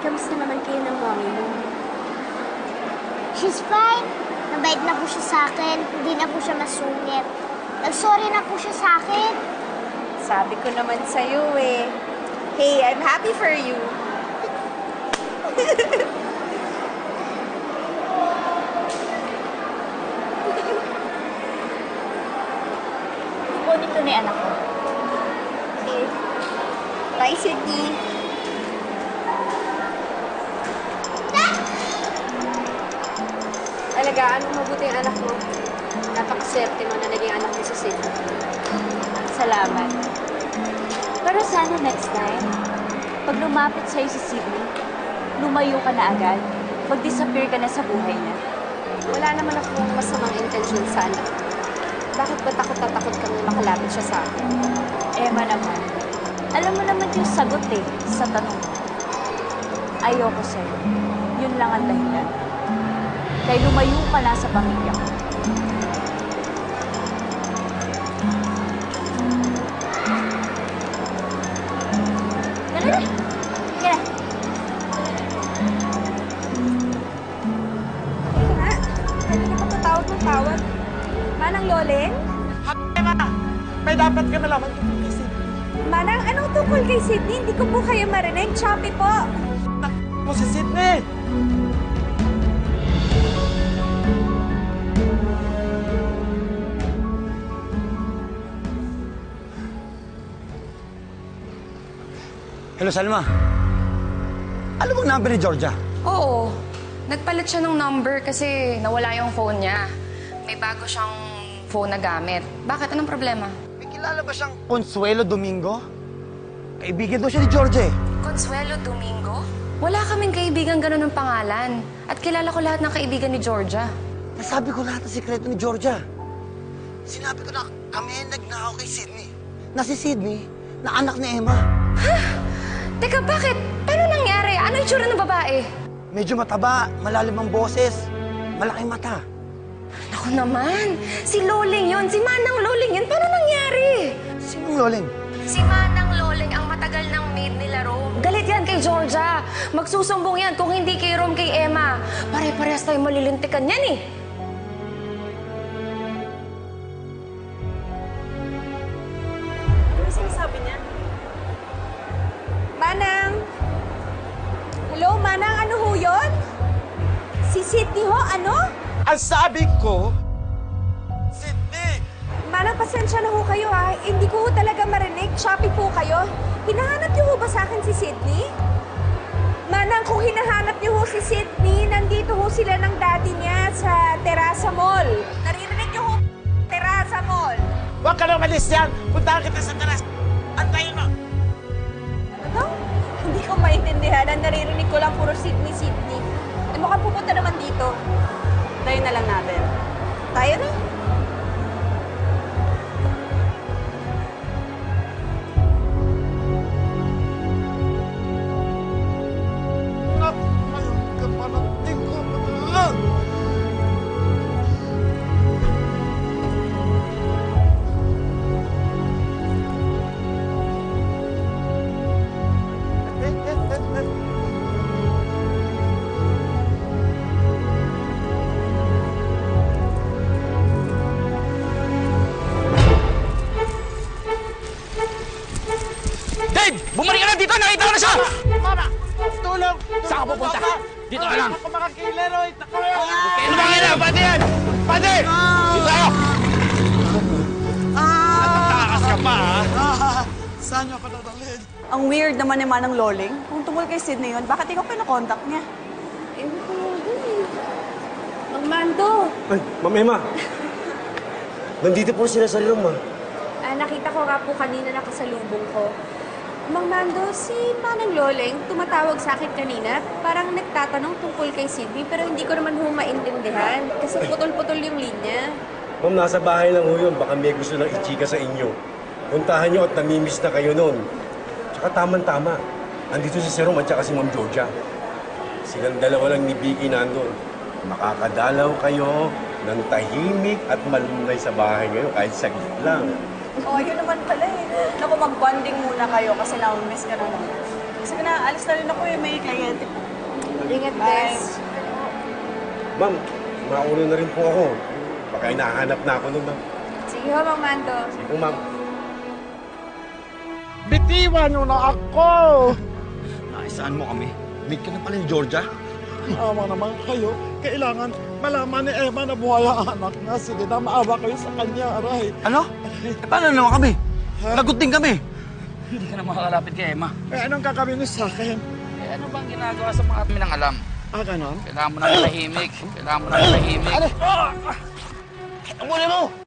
Kamusta naman kayo ng mommy mo? She's fine. Mabait na po siya sa akin. Hindi na po siya masungit. Nag-sorry na po siya sa akin. Sabi ko naman sa'yo eh. Hey, I'm happy for you. Kunin ko na yung anak ko. Okay. Bye, Sydney. Alagaan mo mabuti ang anak mo. Napakaswerte mo na naging anak mo si Sydney. Salamat. Pero sana next time, pag lumapit sa'yo si Sydney, lumayo ka na agad. Mag-disappear ka na sa buhay niya. Wala naman akong masamang intention sa anak. Bakit ba takot na takot kami makalapit siya sa akin? Emma naman, alam mo naman yung sagot eh, sa tanong. Ayoko sa'yo. Yun lang ang dahilan. Kaya lumayo ka na sa pamilya ko. Dali na! Sige na! Ito nga. Kanina ka patawag ng tawag. Manang Loleng? Emma! May dapat ka malaman tungkol kay Sydney. Manang, anong tungkol kay Sydney? Hindi ko po kayo marinig. Choppy po. Mo si Sydney! Hello, Salma. Alam mo ang number ni Georgia? Oo. Nagpalit siya ng number kasi nawala yung phone niya. May bago siyang phone na gamit. Bakit? Anong problema? May kilala ba siyang Consuelo Domingo? Kaibigan daw siya ni Georgia eh. Consuelo Domingo? Wala kaming kaibigan gano'n ng pangalan. At kilala ko lahat ng kaibigan ni Georgia. Nasabi ko lahat ng sikreto ni Georgia. Sinabi ko na kami nagnakaw kay Sydney. Na si Sydney, na anak ni Emma. Teka, bakit? Paano nangyari? Ano yung tsura ng babae? Medyo mataba, malalim ang boses, malaking mata. Naku naman, si Loling yun. Si Manang Loling yun. Paano nangyari? Sinong Loling? Si Manang Loling ang matagal ng maid nila, Rom. Galit yan kay Georgia. Magsusumbong yan kung hindi kay Rom, kay Emma. Pare-parehas tayo malilintikan yan eh. Ano sinasabi niya? Manang! Hello, Manang? Ano ho yun? Si Sydney ho? Ano? Ang sabi ko, Sydney! Manang, pasensya na ho kayo ha. Hindi ko ho talaga marinig. Choppy po kayo. Hinahanap niyo ho ba sa akin si Sydney? Manang, kung hinahanap niyo ho si Sydney, nandito ho sila ng daddy niya sa Terasa Mall. Naririnig niyo ho? Terasa Mall. Huwag ka na umalis yan! Puntahan kita sa teras! Antayin mo! Ano? Hindi ko maintindihan. Ang naririnig ko lang puro Sydney, Sydney. Eh, mukhang pupunta naman dito. Tayo na lang natin. Tayo na. Napayang ka pa ng tingko! Dave! Bumalik ka na dito! Nakita ko na siya! Mama! Tulong! Saan ka pupunta? Dito ka lang. Ako mga kileroy! Ano ba yan? Pati yan! Pati! Dito tayo! Nakatakas ka pa, ha? Saan niyo ako dadalhin? Ang weird naman ni Manang Loling. Kung tungkol kay Sydney yun, bakit ikaw pinakontak niya? Ewan ko nga dun eh. Mang Mando! Ay, Ma'am Emma. Nandito po sila sa room, ah. Nakita ko nga po kanina nakasalubong ko. Mang Mando, si Manang Loleng tumatawag sa akin kanina. Parang nagtatanong tungkol kay Sydney pero hindi ko naman ho maintindihan kasi putol-putol yung linya. Ma'am, nasa bahay lang ho yun. Baka may gusto lang ichika sa inyo. Puntahan nyo at namimiss na kayo nun. Tsaka tamang-tama. Andito si Serom at tsaka si Ma'am Georgia. Silang dalawa lang ni Vicky nandun. Makakadalaw kayo ng tahimik at malunay sa bahay ngayon kahit saglit lang. Oh, yun naman pala eh. Naku, mag-bonding muna kayo kasi na-miss ka na naman. Sige na, alis na rin ako eh. May kliyente po. Ingat, Bye. Bes. Ma'am, mauna na rin po ako. Baka hinahanap na ako nun, ma'am. Sige ho, Mang Mando. Sige po, ma'am. Bitiwan nyo na ako! Naisaan mo kami? Meet ka na pala ni Georgia? Awa naman kayo. Kailangan malaman ni Emma na buhay ang anak niya. Sige na, maawa kayo sa kanya, aray. Ano? Paano naman kami? Lagot din kami. Hindi ka na makakalapit kay Emma. Anong gagawin niyo sa akin? Ano bang ginagawa sa mga admin ng alam? Ganon? Kailangan mo na tahimik. Kailangan mo na tahimik. Ang muli mo!